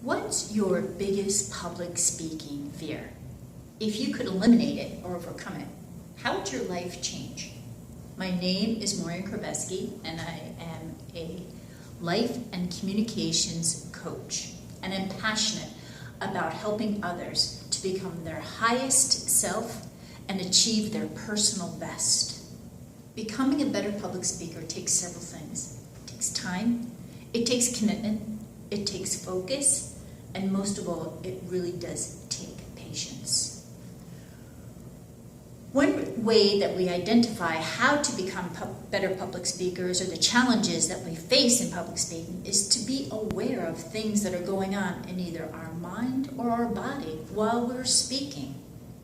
What's your biggest public speaking fear? If you could eliminate it or overcome it, how would your life change? My name is Maureen Corbeski, and I am a life and communications coach, and I'm passionate about helping others to become their highest self and achieve their personal best. Becoming a better public speaker takes several things. It takes time, it takes commitment, it takes focus, and most of all, it really does take patience. One way that we identify how to become better public speakers, or the challenges that we face in public speaking, is to be aware of things that are going on in either our mind or our body while we're speaking.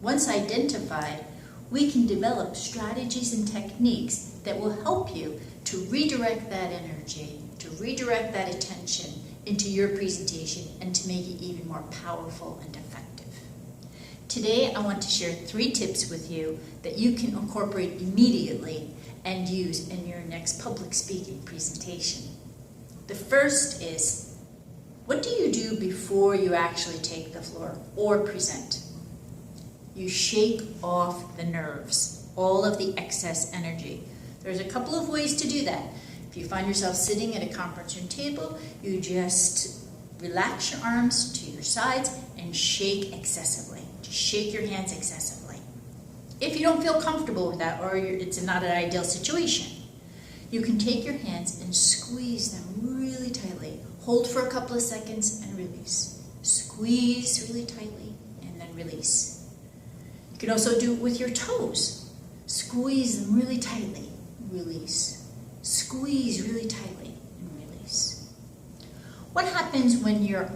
Once identified, we can develop strategies and techniques that will help you to redirect that energy, to redirect that attention into your presentation, and to make it even more powerful and effective. Today, I want to share 3 tips with you that you can incorporate immediately and use in your next public speaking presentation. The first is, what do you do before you actually take the floor or present? You shake off the nerves, all of the excess energy. There's a couple of ways to do that. If you find yourself sitting at a conference room table, you just relax your arms to your sides and shake excessively. Just shake your hands excessively. If you don't feel comfortable with that, or it's not an ideal situation, you can take your hands and squeeze them really tightly. Hold for a couple of seconds and release. Squeeze really tightly and then release. You can also do it with your toes. Squeeze them really tightly, release. Squeeze really tightly and release. What happens when you're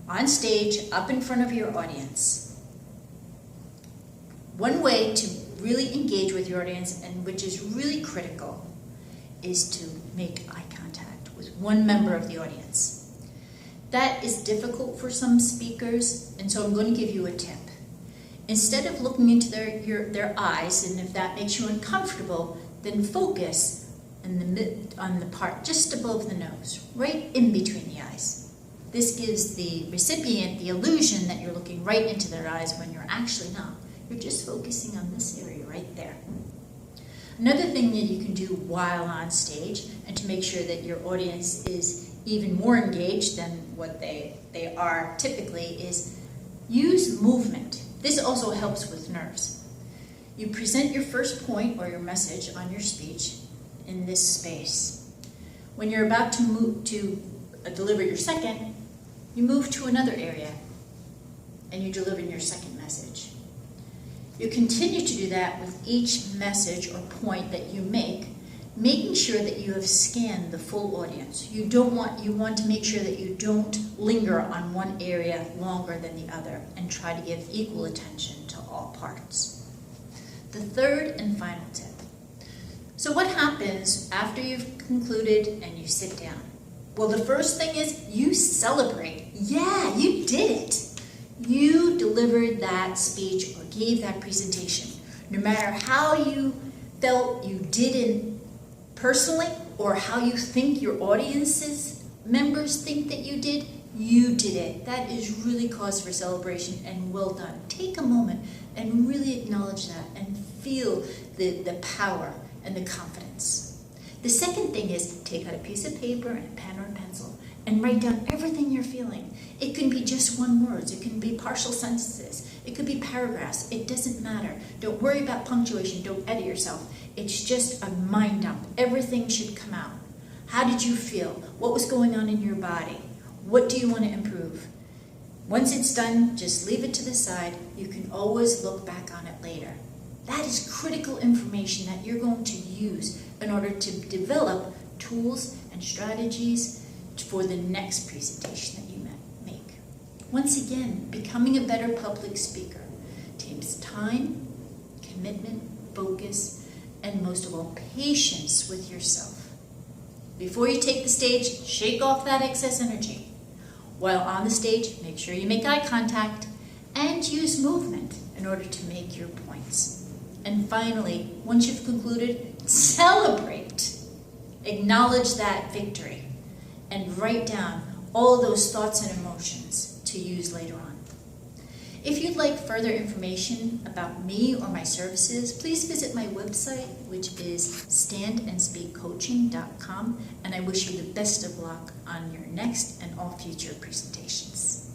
on stage up in front of your audience? One way to really engage with your audience, and which is really critical, is to make eye contact with one member of the audience. That is difficult for some speakers, and so I'm going to give you a tip. Instead of looking into their eyes, and if that makes you uncomfortable, then focus on the part just above the nose, right in between the eyes. This gives the recipient the illusion that you're looking right into their eyes when you're actually not. You're just focusing on this area right there. Another thing that you can do while on stage, and to make sure that your audience is even more engaged than what they are typically, is use movement. This also helps with nerves. You present your first point or your message on your speech in this space. When you're about to move to deliver your second, you move to another area and you deliver your second message. You continue to do that with each message or point that you make, making sure that you have scanned the full audience. You want to make sure that you don't linger on one area longer than the other, and try to give equal attention to all parts. The third and final tip. So what happens after you've concluded and you sit down? Well, the first thing is you celebrate. Yeah, you did it. You delivered that speech or gave that presentation. No matter how you felt you did it personally, or how you think your audience's members think that you did it. That is really cause for celebration, and well done. Take a moment and really acknowledge that and feel the power and the confidence. The second thing is, take out a piece of paper and a pen or a pencil and write down everything you're feeling. It can be just one word, it can be partial sentences, it could be paragraphs, it doesn't matter. Don't worry about punctuation, don't edit yourself. It's just a mind dump. Everything should come out. How did you feel? What was going on in your body? What do you want to improve? Once it's done, just leave it to the side. You can always look back on it later. That is critical information that you're going to use in order to develop tools and strategies for the next presentation that you make. Once again, becoming a better public speaker takes time, commitment, focus, and most of all, patience with yourself. Before you take the stage, shake off that excess energy. While on the stage, make sure you make eye contact and use movement in order to make your points. And finally, once you've concluded, celebrate. Acknowledge that victory and write down all those thoughts and emotions to use later on. If you'd like further information about me or my services, please visit my website, which is standandspeakcoaching.com, and I wish you the best of luck on your next and all future presentations.